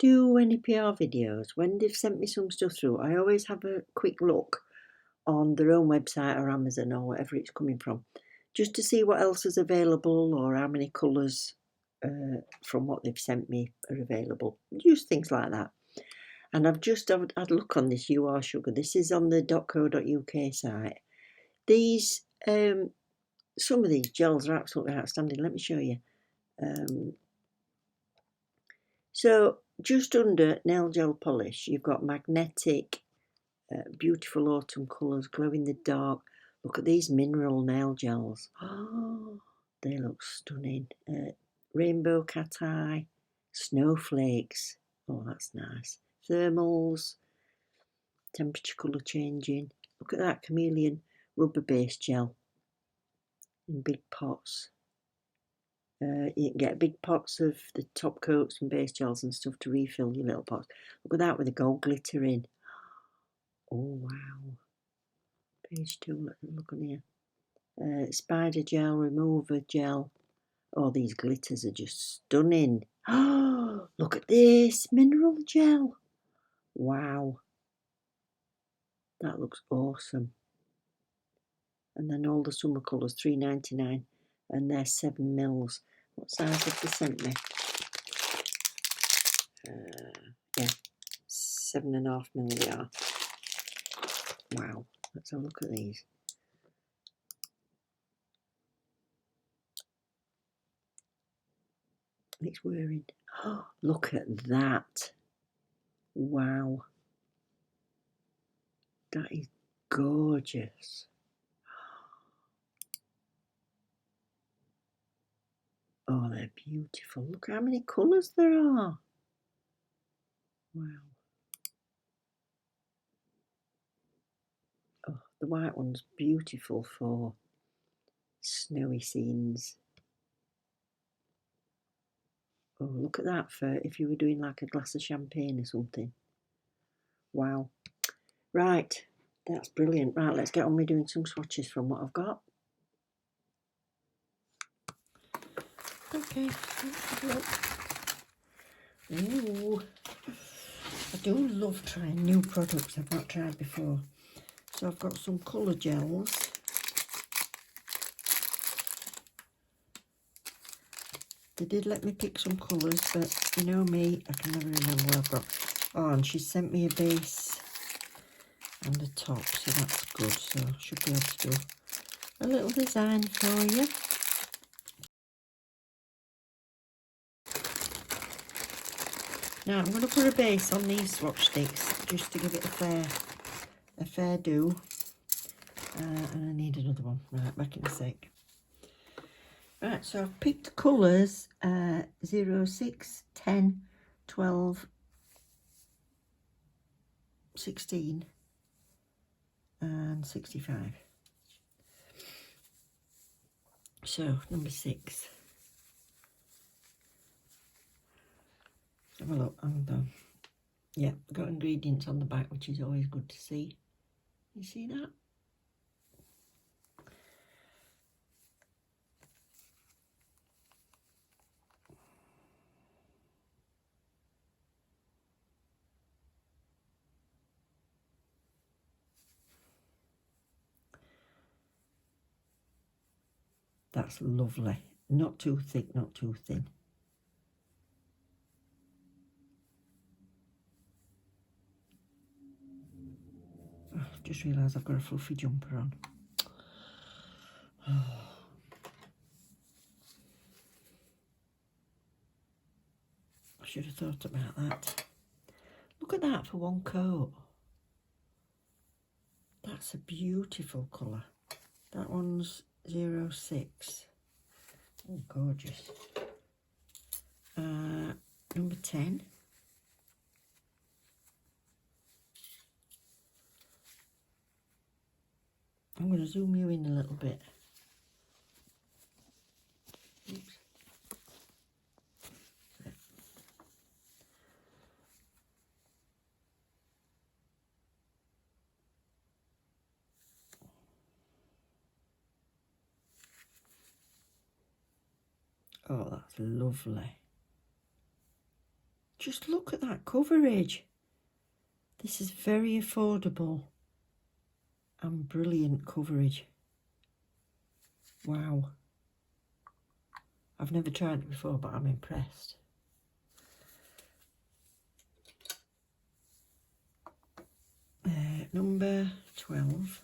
do any PR videos, when they've sent me some stuff through, I always have a quick look on their own website or Amazon or wherever it's coming from, just to see what else is available or how many colours from what they've sent me are available. Just things like that. And I've just had a look on this UR Sugar. This is on the .co.uk site. These, some of these gels are absolutely outstanding. Let me show you. So just under nail gel polish, you've got magnetic, beautiful autumn colours, glow in the dark. Look at these mineral nail gels. Oh, they look stunning. Rainbow cat eye, snowflakes. Oh, that's nice. Thermals, temperature colour changing. Look at that chameleon rubber based gel in big pots. You can get big pots of the top coats and base gels and stuff to refill your little pots. Look at that with the gold glitter in. Oh wow. Page 2, look on here. Spider gel, remover gel. Oh, these glitters are just stunning. Oh, look at this mineral gel. Wow. That looks awesome. And then all the summer colours, $3.99, and they're 7 mils. What size have they sent me? Yeah, 7.5 mil they are. Wow, let's have a look at these. It's wearing. Oh, look at that. Wow. That is gorgeous. Oh, they're beautiful. Look how many colours there are. Wow. Oh, the white one's beautiful for snowy scenes. Oh, look at that for if you were doing like a glass of champagne or something. Wow. Right, that's brilliant. Right, let's get on with doing some swatches from what I've got. Okay, let's have a look. Ooh, I do love trying new products I've not tried before. So I've got some colour gels. They did let me pick some colours, but you know me, I can never remember what I've got. Oh, and she sent me a base and a top, so that's good. So I should be able to do a little design for you. Now I'm going to put a base on these swatch sticks just to give it a fair do. And I need another one. Right, back in a sec. Right, so I've picked colours 0, 6, 10, 12, 16 and 65. So number 6. Have a look. I'm done. Yeah, I've got ingredients on the back, which is always good to see. You see that? That's lovely. Not too thick, not too thin. Oh, I've just realised I've got a fluffy jumper on. Oh. I should have thought about that. Look at that for one coat. That's a beautiful colour. That one's 06. Oh, gorgeous. Number 10. I'm going to zoom you in a little bit. Oops. Oh, that's lovely. Just look at that coverage. This is very affordable and brilliant coverage. Wow. I've never tried it before, but I'm impressed. Number 12,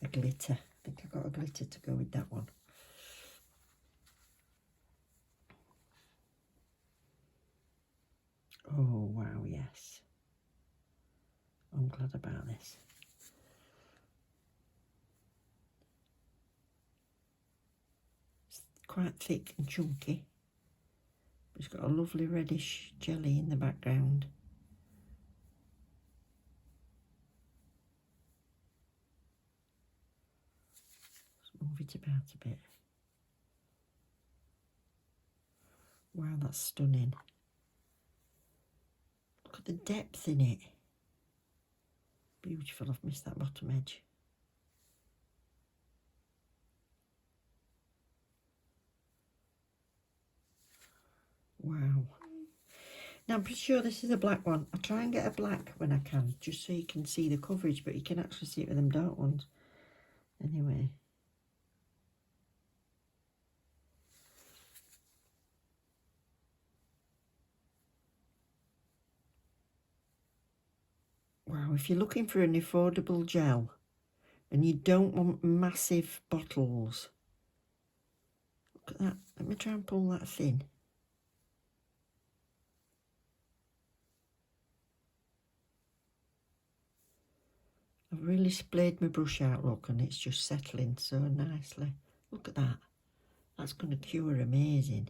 a glitter. I think I've got a glitter to go with that one. Oh, wow, yes. I'm glad about this. It's quite thick and chunky. It's got a lovely reddish jelly in the background. Let's move it about a bit. Wow, that's stunning. Look at the depth in it. Beautiful. I've missed that bottom edge. Wow. Now I'm pretty sure this is a black one. I try and get a black when I can, just so you can see the coverage, but you can actually see it with them dark ones. Anyway. Wow, if you're looking for an affordable gel and you don't want massive bottles, look at that. Let me try and pull that thin. I've really splayed my brush out, look, and it's just settling so nicely. Look at that. That's going to cure amazing.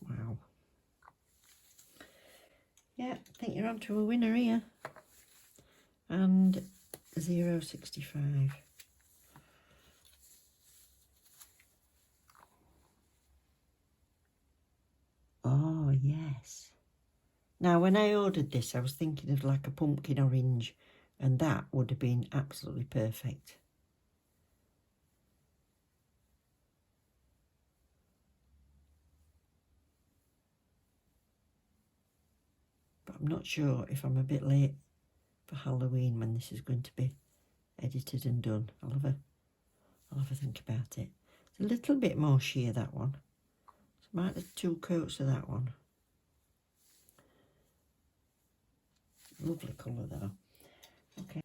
Wow. Yeah, I think you're onto a winner here. And 0.65. Oh, yes. Now, when I ordered this, I was thinking of like a pumpkin orange, and that would have been absolutely perfect. But I'm not sure if I'm a bit late for Halloween when this is going to be edited and done. I'll have a think about it. It's a little bit more sheer, that one. So I might have 2 coats of that one. Lovely colour though. Okay.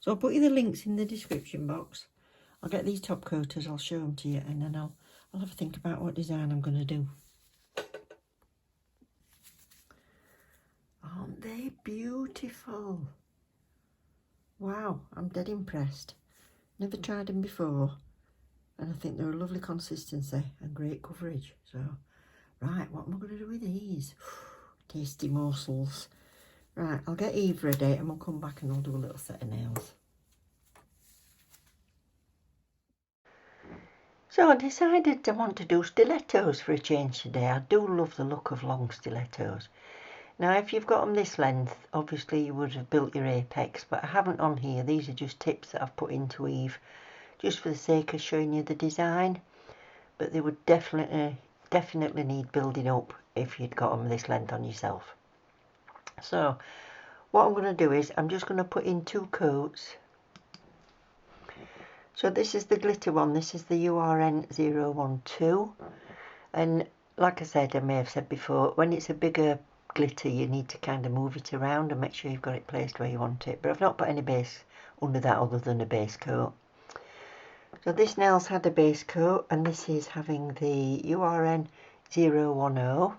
So I'll put you the links in the description box. I'll get these top coaters, I'll show them to you, and then I'll have a think about what design I'm going to do. Aren't they beautiful? Wow, I'm dead impressed. Never tried them before, and I think they're a lovely consistency and great coverage. So, right, what am I going to do with these? Tasty morsels. Right, I'll get Eve ready and we'll come back and I'll do a little set of nails. So I decided I want to do stilettos for a change today. I do love the look of long stilettos. Now if you've got them this length, obviously you would have built your apex, but I haven't on here. These are just tips that I've put into Eve, just for the sake of showing you the design. But they would definitely need building up if you'd got them this length on yourself. So what I'm going to do is I'm just going to put in 2 coats. So this is the glitter one, this is the URN 012, and like I said, I may have said before, when it's a bigger glitter you need to kind of move it around and make sure you've got it placed where you want it, but I've not put any base under that other than a base coat. So this nail's had a base coat, and this is having the URN 010,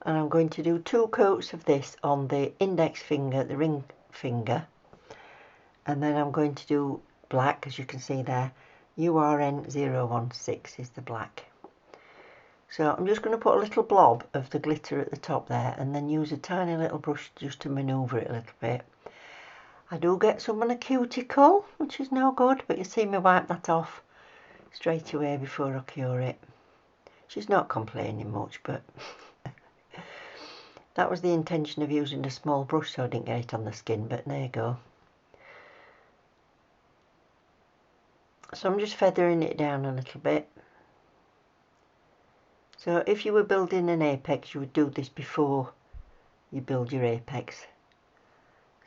and I'm going to do 2 coats of this on the index finger, the ring finger, and then I'm going to do black, as you can see there. URN 016 is the black. So I'm just going to put a little blob of the glitter at the top there, and then use a tiny little brush just to manoeuvre it a little bit. I do get some on a cuticle, which is no good, but you see me wipe that off straight away before I cure it. She's not complaining much, but that was the intention of using a small brush so I didn't get it on the skin, but there you go. So I'm just feathering it down a little bit. So if you were building an apex, you would do this before you build your apex.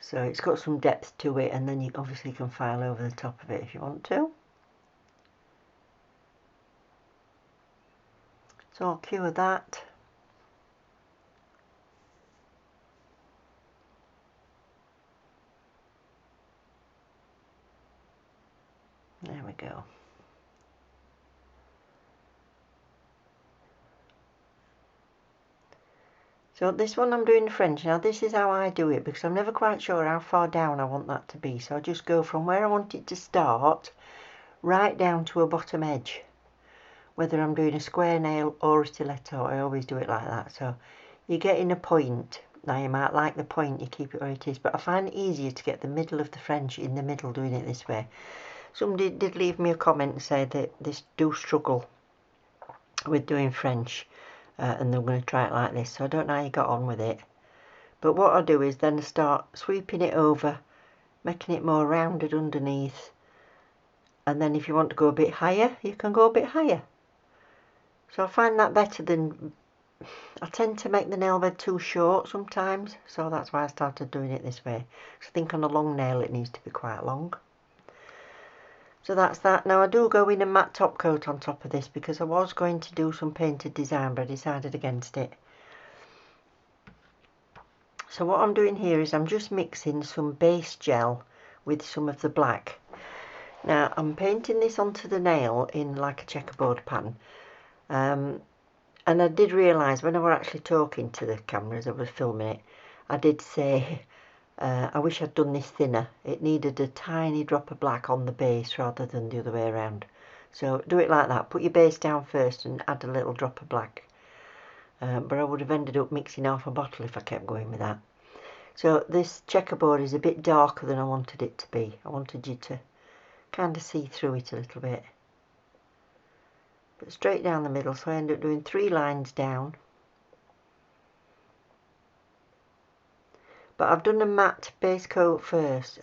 So it's got some depth to it, and then you obviously can file over the top of it if you want to. So I'll cure that. There we go. So this one I'm doing French. Now this is how I do it, because I'm never quite sure how far down I want that to be. So I just go from where I want it to start right down to a bottom edge. Whether I'm doing a square nail or a stiletto, I always do it like that. So you're getting a point. Now you might like the point, you keep it where it is, but I find it easier to get the middle of the French in the middle doing it this way. Somebody did leave me a comment and say that they do struggle with doing French. And they're going to try it like this, so I don't know how you got on with it, but what I do is then start sweeping it over, making it more rounded underneath, and then if you want to go a bit higher, you can go a bit higher. So I find that better than, I tend to make the nail bed too short sometimes, so that's why I started doing it this way. So I think on a long nail it needs to be quite long. So that's that. Now I do go in a matte top coat on top of this, because I was going to do some painted design, but I decided against it. So what I'm doing here is I'm just mixing some base gel with some of the black. Now I'm painting this onto the nail in like a checkerboard pattern. And I did realise when I was actually talking to the camera as I was filming it, I did say I wish I'd done this thinner. It needed a tiny drop of black on the base rather than the other way around. So do it like that. Put your base down first and add a little drop of black. But I would have ended up mixing half a bottle if I kept going with that. So this checkerboard is a bit darker than I wanted it to be. I wanted you to kind of see through it a little bit. But straight down the middle, so I end up doing 3 lines down. But I've done a matte base coat first,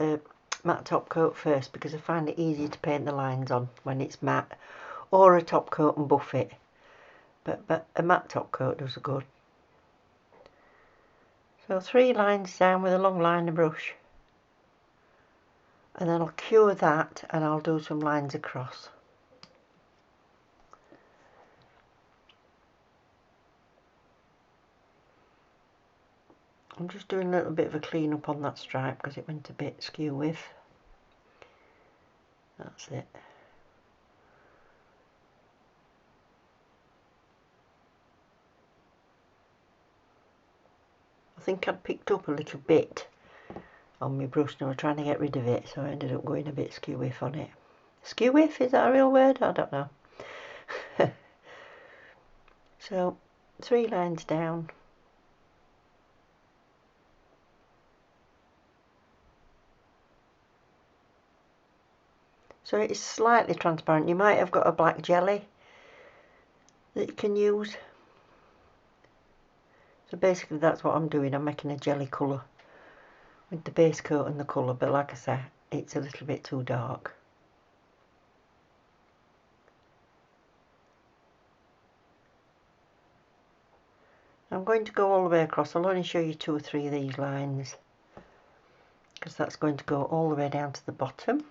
matte top coat first, because I find it easier to paint the lines on when it's matte, or a top coat and buff it. But a matte top coat does good. So 3 lines down with a long liner brush. And then I'll cure that and I'll do some lines across. I'm just doing a little bit of a clean up on that stripe because it went a bit skew with. That's it. I think I'd picked up a little bit on my brush and I was trying to get rid of it, so I ended up going a bit skew with on it. Skew with, is that a real word? I don't know. So 3 lines down. So it's slightly transparent. You might have got a black jelly that you can use. So basically that's what I'm doing. I'm making a jelly colour with the base coat and the colour, but like I say, it's a little bit too dark. I'm going to go all the way across. I'll only show you 2 or 3 of these lines because that's going to go all the way down to the bottom.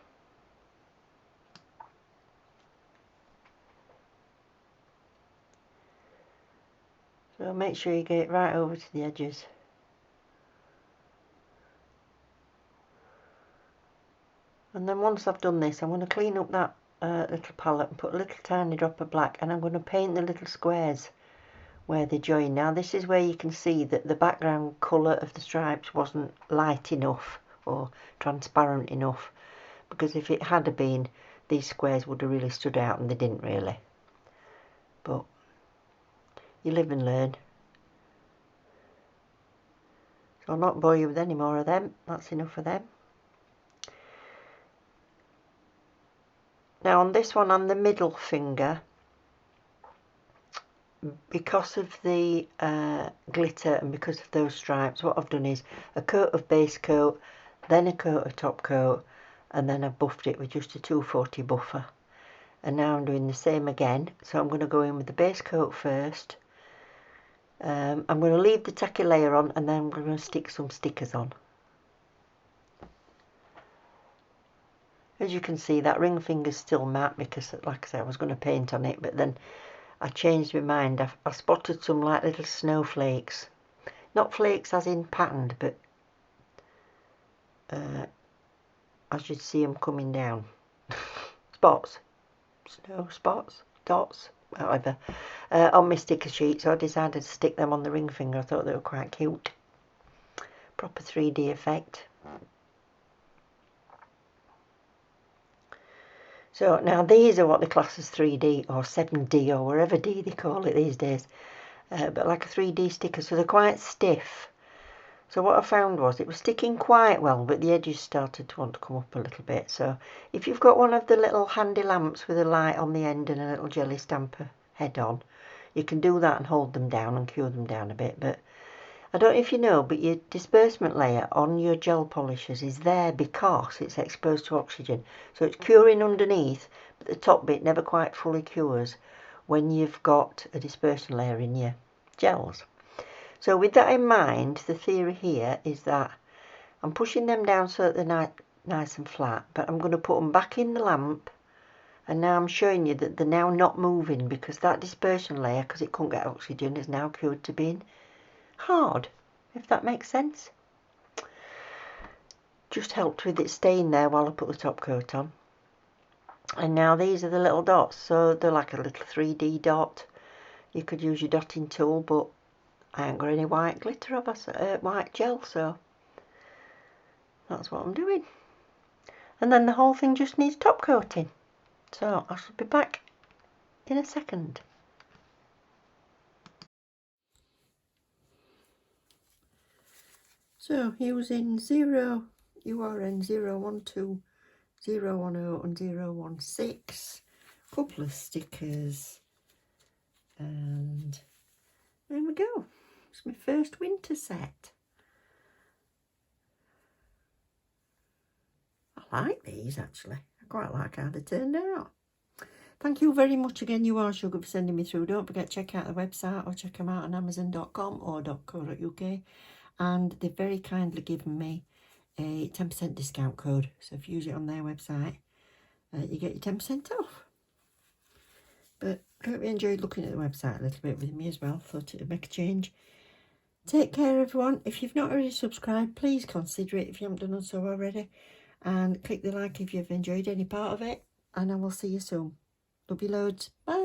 So make sure you get it right over to the edges. And then once I've done this, I'm going to clean up that little palette and put a little tiny drop of black, and I'm going to paint the little squares where they join. Now this is where you can see that the background colour of the stripes wasn't light enough or transparent enough, because if it had been, these squares would have really stood out, and they didn't really. But you live and learn. So I'll not bore you with any more of them. That's enough of them. Now on this one, on the middle finger, because of the glitter and because of those stripes, what I've done is a coat of base coat, then a coat of top coat, and then I've buffed it with just a 240 buffer. And now I'm doing the same again. So I'm going to go in with the base coat first. I'm going to leave the tacky layer on, and then I'm going to stick some stickers on. As you can see, that ring finger's still matte because, like I said, I was going to paint on it, but then I changed my mind. I spotted some like little snowflakes. Not flakes as in patterned, but I should see them coming down. Spots. Snow spots. Dots. Whatever. On my sticker sheet, so I decided to stick them on the ring finger. I thought they were quite cute. Proper 3D effect. So now these are what they class as 3D or 7D or wherever D they call it these days. But like a 3D sticker, so they're quite stiff. So what I found was it was sticking quite well, but the edges started to want to come up a little bit. So if you've got one of the little handy lamps with a light on the end and a little jelly stamper head on, you can do that and hold them down and cure them down a bit. But I don't know if you know, but your disbursement layer on your gel polishers is there because it's exposed to oxygen. So it's curing underneath, but the top bit never quite fully cures when you've got a dispersion layer in your gels. So with that in mind, the theory here is that I'm pushing them down so that they're nice and flat, but I'm going to put them back in the lamp, and now I'm showing you that they're now not moving because that dispersion layer, because it couldn't get oxygen, is now cured to being hard, if that makes sense. Just helped with it staying there while I put the top coat on. And now these are the little dots, so they're like a little 3D dot. You could use your dotting tool, but I ain't got any white glitter of white gel, so that's what I'm doing. And then the whole thing just needs top coating. So I shall be back in a second. So using URN 012, 010 and 016, couple of stickers, and there we go. It's my first winter set. I like these actually. I quite like how they turned out. Thank you very much again, You Are Sugar, for sending me through. Don't forget to check out the website or check them out on amazon.com or .co.uk. And they've very kindly given me a 10% discount code. So if you use it on their website, you get your 10% off. But I hope you enjoyed looking at the website a little bit with me as well. Thought it would make a change. Take care, everyone. If you've not already subscribed, please consider it if you haven't done so already. And click the like if you've enjoyed any part of it. And I will see you soon. Love you loads. Bye.